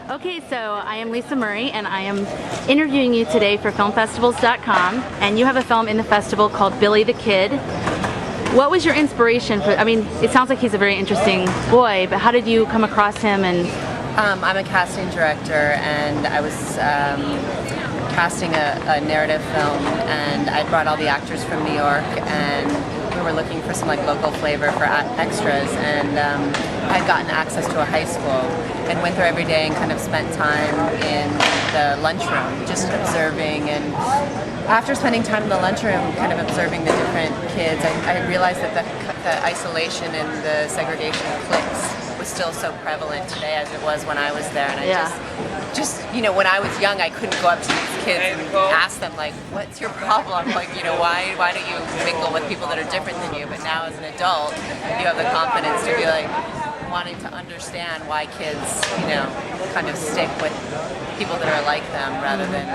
Okay, so I am Lisa Murray and I am interviewing you today for filmfestivals.com, and you have a film in the festival called Billy the Kid. What was your inspiration for, I mean, it sounds like he's a very interesting boy, but how did you come across him? And I'm a casting director, and I was casting a narrative film, and I brought all the actors from New York, and we were looking for some local flavor for extras, and I'd gotten access to a high school and went there every day and kind of spent time in the lunchroom just observing. And after spending time in the lunchroom kind of observing the different kids, I realized that the isolation and the segregation of cliques was still so prevalent today as it was when I was there. And I just you know, when I was young, I couldn't go up to these kids and ask them, like, what's your problem? Like, you know, why don't you mingle with people that are different than you? But now as an adult, you have the confidence to be like, wanting to understand why kids, you know, kind of stick with people that are like them rather than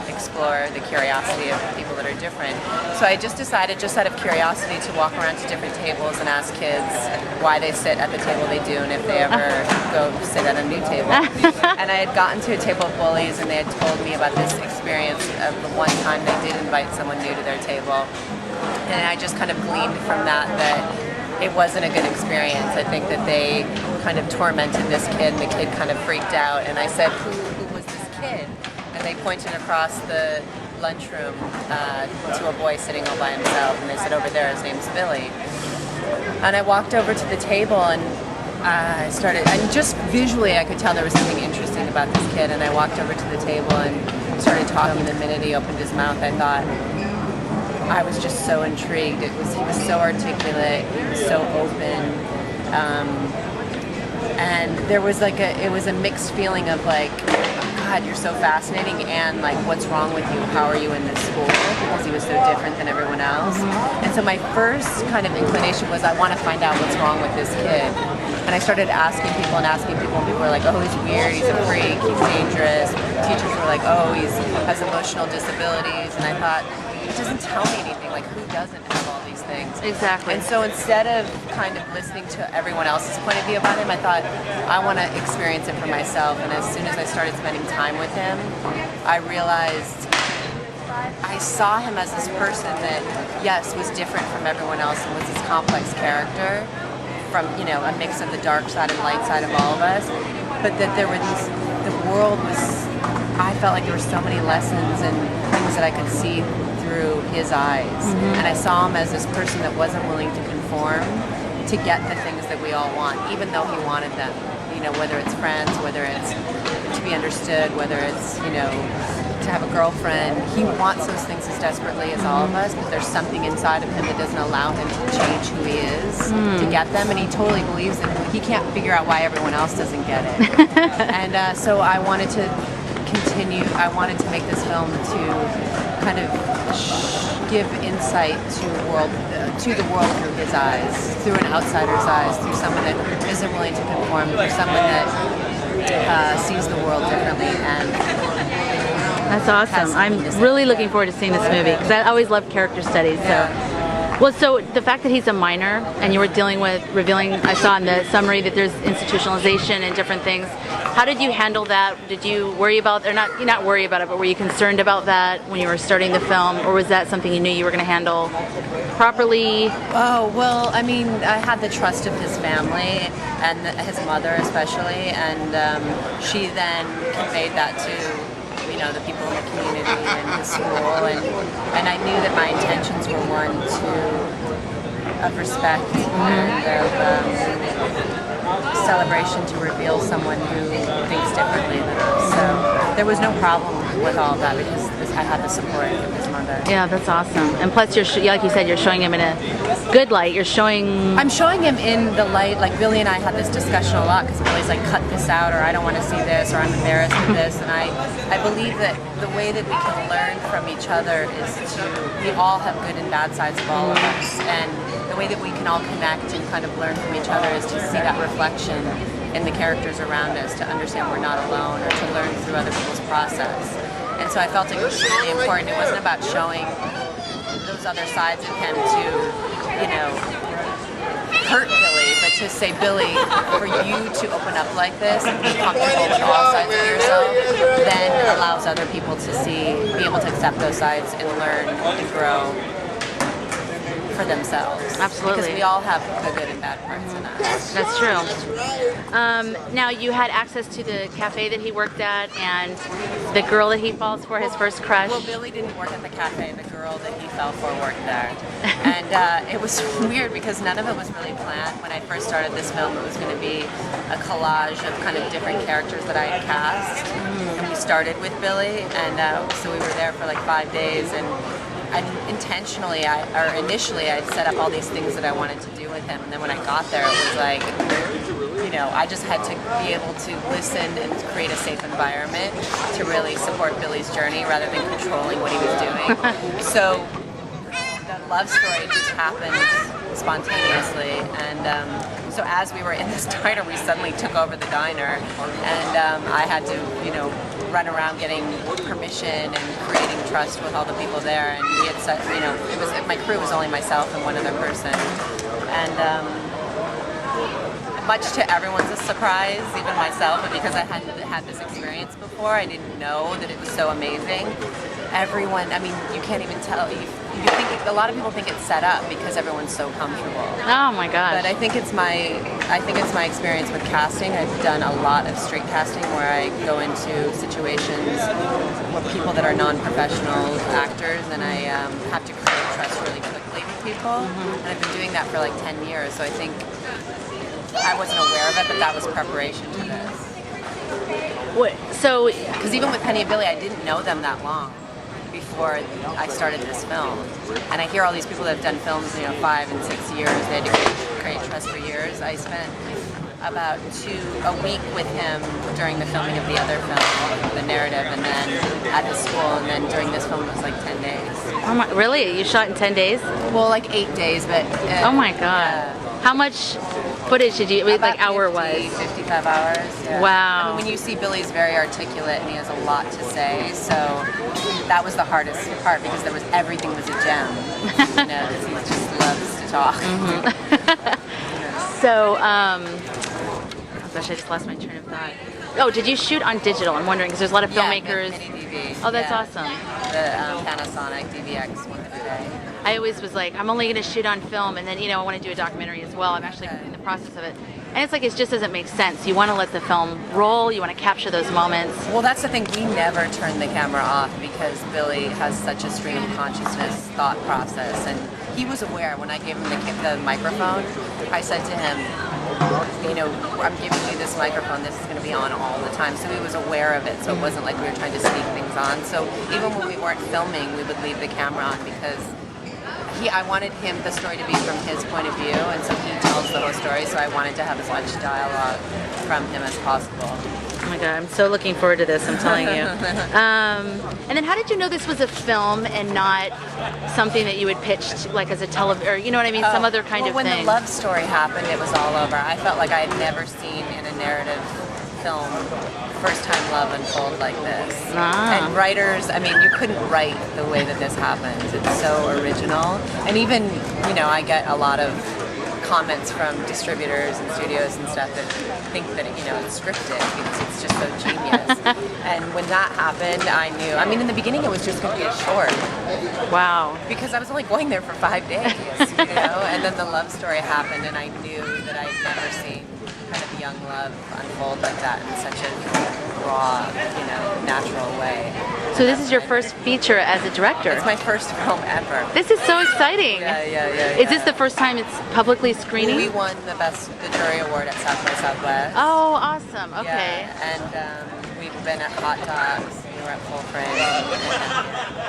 explore the curiosity of people that are different. So I just decided, just out of curiosity, to walk around to different tables and ask kids why they sit at the table they do and if they ever go sit at a new table. And I had gotten to a table of bullies, and they had told me about this experience of the one time they did invite someone new to their table. And I just kind of gleaned from that it wasn't a good experience. I think that they kind of tormented this kid, and the kid kind of freaked out. And I said, who was this kid? And they pointed across the lunchroom to a boy sitting all by himself, and they said, over there, his name's Billy. And I walked over to the table, and I started, and just visually I could tell there was something interesting about this kid, and I walked over to the table and started talking. The minute he opened his mouth, I thought, I was just so intrigued. He was so articulate, he was so open, and there was it was a mixed feeling of like, oh God, you're so fascinating, and like, what's wrong with you? How are you in this school? Because he was so different than everyone else. And so my first kind of inclination was, I want to find out what's wrong with this kid. And I started asking people, and people were like, oh, he's weird, he's a freak, he's dangerous. Teachers were like, oh, he has emotional disabilities. And I thought, it doesn't tell me anything. Like, who doesn't have all these things? Exactly. And so instead of kind of listening to everyone else's point of view about him, I thought, I want to experience it for myself. And as soon as I started spending time with him, I realized I saw him as this person that, yes, was different from everyone else and was this complex character from, you know, a mix of the dark side and light side of all of us. But that there were the world was, I felt like there were so many lessons and things that I could see through his eyes. And I saw him as this person that wasn't willing to conform to get the things that we all want, even though he wanted them. You know, whether it's friends, whether it's to be understood, whether it's, you know, to have a girlfriend. He wants those things as desperately as all of us, but there's something inside of him that doesn't allow him to change who he is to get them, and he totally believes that he can't figure out why everyone else doesn't get it. And so I wanted to make this film to kind of give insight to the world through his eyes, through an outsider's eyes, through someone that isn't willing to conform, through someone that sees the world differently. And that's awesome. I'm really looking forward to seeing this movie, because I always love character studies. So the fact that he's a minor, and you were revealing, I saw in the summary that there's institutionalization and different things. How did you handle that? Did you worry about, or not worry about it, but were you concerned about that when you were starting the film, or was that something you knew you were going to handle properly? Oh, well, I mean, I had the trust of his family, and his mother especially, and she then conveyed that to, you know, the people in the community and his school, and I knew that my intentions were one of respect and of celebration to reveal someone who thinks differently than us. So there was no problem with all of that, because I had the support of his mother. Yeah, that's awesome. And plus, like you said, you're showing him in a good light. I'm showing him in the light, like Billy and I had this discussion a lot, because Billy's like, cut this out, or I don't want to see this, or I'm embarrassed of this. And I believe that the way that we can learn from each other is we all have good and bad sides of all of us. And the way that we can all connect and kind of learn from each other is to see that reflection in the characters around us, to understand we're not alone, or to learn through other people's process. And so I felt it was really important. It wasn't about showing those other sides of him to, you know, hurt Billy, but to say, Billy, for you to open up like this and be comfortable with all sides of yourself, then allows other people to be able to accept those sides and learn and grow for themselves. Absolutely. Because we all have the good and bad parts in us. That's true. Now you had access to the cafe that he worked at and the girl that he falls for, his first crush. Well, Billy didn't work at the cafe. The girl that he fell for worked there. And it was weird because none of it was really planned. When I first started this film, it was going to be a collage of kind of different characters that I had cast. And we started with Billy, and so we were there for like 5 days. And initially, I set up all these things that I wanted to do with him. And then when I got there, it was like, I just had to be able to listen and create a safe environment to really support Billy's journey rather than controlling what he was doing. So the love story just happened spontaneously. And so as we were in this diner, we suddenly took over the diner. And I had to, run around getting permission and creating trust with all the people there. And we had set, my crew was only myself and one other person. And much to everyone's surprise, even myself, but because I hadn't had this experience before, I didn't know that it was so amazing. Everyone, you can't even tell. You think a lot of people think it's set up because everyone's so comfortable. Oh my gosh! But I think it's my experience with casting. I've done a lot of straight casting where I go into situations where people that are non-professional actors, and I have to create trust really quickly with people. And I've been doing that for like 10 years, so I think I wasn't aware of it, but that was preparation to this. What? So, because even with Penny and Billy, I didn't know them that long before I started this film. And I hear all these people that have done films, 5 and 6 years. They had to create trust for years. I spent about a week with him during the filming of the other film, the narrative, and then at his school, and then during this film it was like 10 days. Oh my! Really? You shot in 10 days? Well, like 8 days, but. Oh my God! How much footage did you? Like hour-wise? 55 hours. Yeah. Wow. When you see Billy's very articulate and he has a lot to say, so that was the hardest part because everything was a gem. Because he just loves to talk. So, oh gosh, I just lost my train of thought. Oh, did you shoot on digital? I'm wondering because there's a lot of filmmakers. Mini DV. Oh, that's awesome. The Panasonic DVX 100A. I always was like, I'm only going to shoot on film, and then I want to do a documentary as well. I'm actually in the process of it, and it's like it just doesn't make sense. You want to let the film roll. You want to capture those moments. Well, that's the thing. We never turn the camera off because Billy has such a stream of consciousness thought process, and he was aware when I gave him the microphone. I said to him, I'm giving you this microphone. This is going to be on all the time. So he was aware of it. So it wasn't like we were trying to sneak things on. So even when we weren't filming, we would leave the camera on because I wanted the story to be from his point of view, and so he tells the whole story, so I wanted to have as much dialogue from him as possible. Oh my God, I'm so looking forward to this, I'm telling you. And then how did you know this was a film and not something that you would pitch like as a or you know what I mean, some other kind of thing? When the love story happened, it was all over. I felt like I had never seen in a narrative film first-time love unfold like this. And writers, you couldn't write the way that this happens. It's so original. And even, I get a lot of comments from distributors and studios and stuff that think that, it's scripted because it's just so genius. And when that happened, I knew. In the beginning, it was just going to be a short. Wow. Because I was only going there for 5 days, and then the love story happened, and I knew that I'd never seen kind of young love unfold like that in such a raw, natural way. So this is your first feature as a director? It's my first film ever. This is so exciting. Yeah. Is this the first time it's publicly screening? We won the jury award at South by Southwest. Oh, awesome. Okay. Yeah, and we've been at Hot Dogs. We were at Full Frame.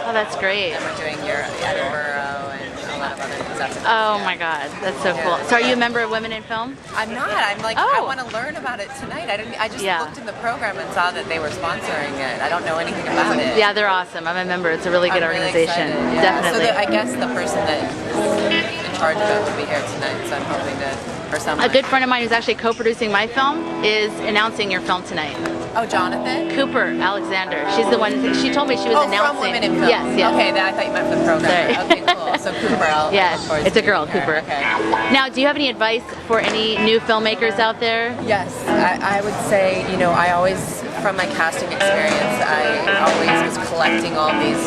Oh, that's great. And we're doing your Edinburgh and a lot of other things. Oh my God, that's so cool. So are you a member of Women in Film? I'm not. I'm like, I want to learn about it tonight. I just looked in the program and saw that they were sponsoring it. I don't know anything about it. Yeah, they're awesome. I'm a member. It's a really good organization. Really excited, Definitely. So I guess the person that is in charge of it will be here tonight, so I'm hoping to, or someone. A good friend of mine who's actually co-producing my film is announcing your film tonight. Oh, Jonathan? Cooper Alexander. She's the one. She told me she was announcing. From Women in Film. Yes. Okay, I thought you meant for the program. Okay, cool. So Cooper, I'll Yes, look forward it's to a girl, meeting her. Cooper. Okay. Now, do you have any advice for any new filmmakers out there? Yes, I would say, you know, I always, from my casting experience, I always was collecting all these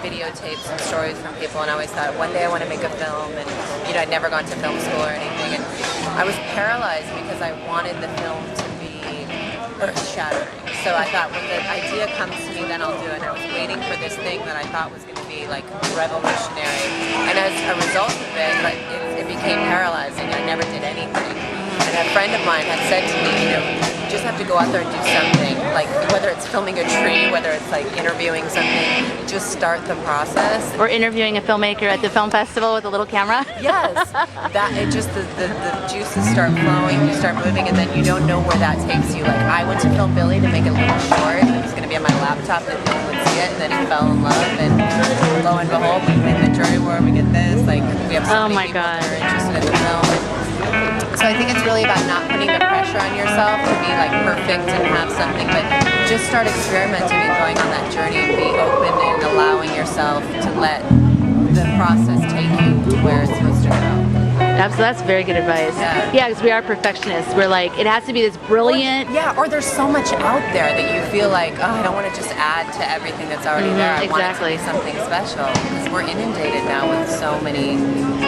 videotapes and stories from people, and I always thought one day I want to make a film, and you know, I'd never gone to film school or anything, and I was paralyzed because I wanted the film to be earth-shattering. So I thought when the idea comes to me, then I'll do it. And I was waiting for this thing that I thought was going to be like revolutionary, and as a result of it became paralyzing. I never did anything. And a friend of mine had said to me, you know, you just have to go out there and do something. Like whether it's filming a tree, whether it's like interviewing something, just start the process. Or interviewing a filmmaker at the film festival with a little camera? Yes, that it just the juices start flowing, you start moving, and then you don't know where that takes you. Like I went to film Billy to make a little short. It was going to be on my laptop that no one would see it, and then he fell in love, and lo and behold, we win the jury award. We get this. Like we have so many people that are interested in the film. So I think it's really about not putting the pressure on yourself to be like perfect and have something, but just start experimenting and going on that journey and be open and allowing yourself to let the process take you to where it's supposed to go. That's very good advice. Yeah, because we are perfectionists. We're like, it has to be this brilliant. Or there's so much out there that you feel like, oh, I don't want to just add to everything that's already there. I want it to be something special, because we're inundated now with so many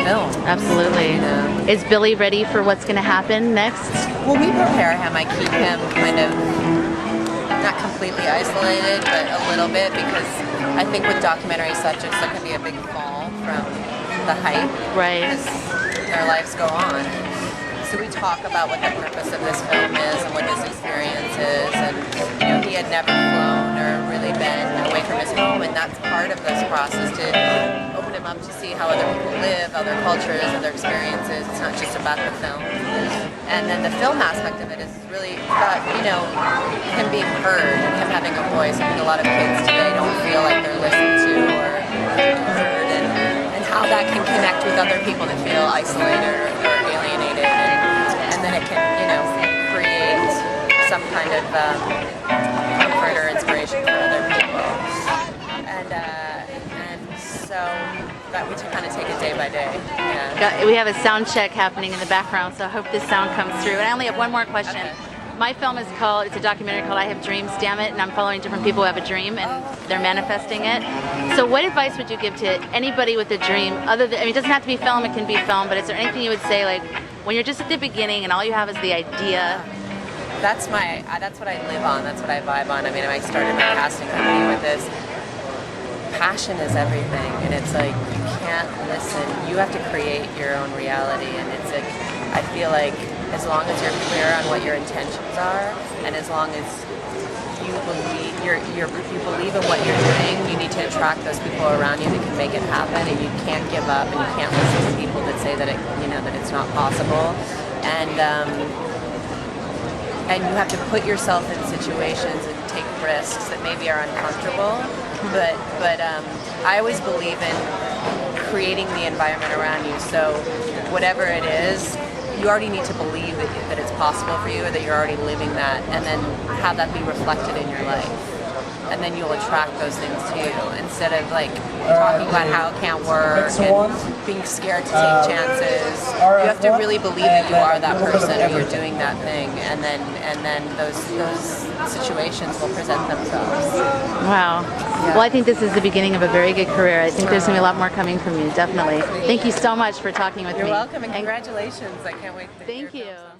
films. Absolutely. You know? Is Billy ready for what's going to happen next? Well, we prepare him. I keep him kind of not completely isolated, but a little bit, because I think with documentary subjects there can be a big fall from the hype. Right. Their lives go on. So we talk about what the purpose of this film is and what this experience is, and you know, he had never flown or really been away from his home, and that's part of this process, to open him up to see how other people live, other cultures, other experiences. It's not just about the film. And then the film aspect of it is really about, you know, him being heard and him having a voice. I think a lot of kids today don't feel like they're listened to or heard, and how that can connect with other people that feel isolated or alienated, and then it can, you know, create some kind of comfort or inspiration for other people, and so that we kind of take it day by day. Yeah. We have a sound check happening in the background, so I hope this sound comes through. And I only have one more question. Okay. My film is called, it's a documentary called I Have Dreams, Damn It, and I'm following different people who have a dream and they're manifesting it. So what advice would you give to anybody with a dream, other than, I mean, it doesn't have to be film, it can be film, but is there anything you would say, like, when you're just at the beginning and all you have is the idea? That's what I live on, that's what I vibe on. I mean, I started my casting company with this. Passion is everything, and it's like, you can't listen, you have to create your own reality, and it's like, I feel like as long as you're clear on what your intentions are, and as long as you believe in what you're doing, you need to attract those people around you that can make it happen, and you can't give up, and you can't listen to people that say that it, you know, that it's not possible, and you have to put yourself in situations and take risks that maybe are uncomfortable, but I always believe in creating the environment around you, so whatever it is, you already need to believe that it's possible for you, or that you're already living that, and then have that be reflected in your life. And then you'll attract those things to you, instead of like talking about how it can't work and being scared to take chances. You have to really believe that you are that person, or you're doing that thing, and then those situations will present themselves. Wow. Yeah. Well, I think this is the beginning of a very good career. I think there's going to be a lot more coming from you, definitely. Thank you so much for talking with me. You're welcome, and congratulations. I can't wait to hear Thank you.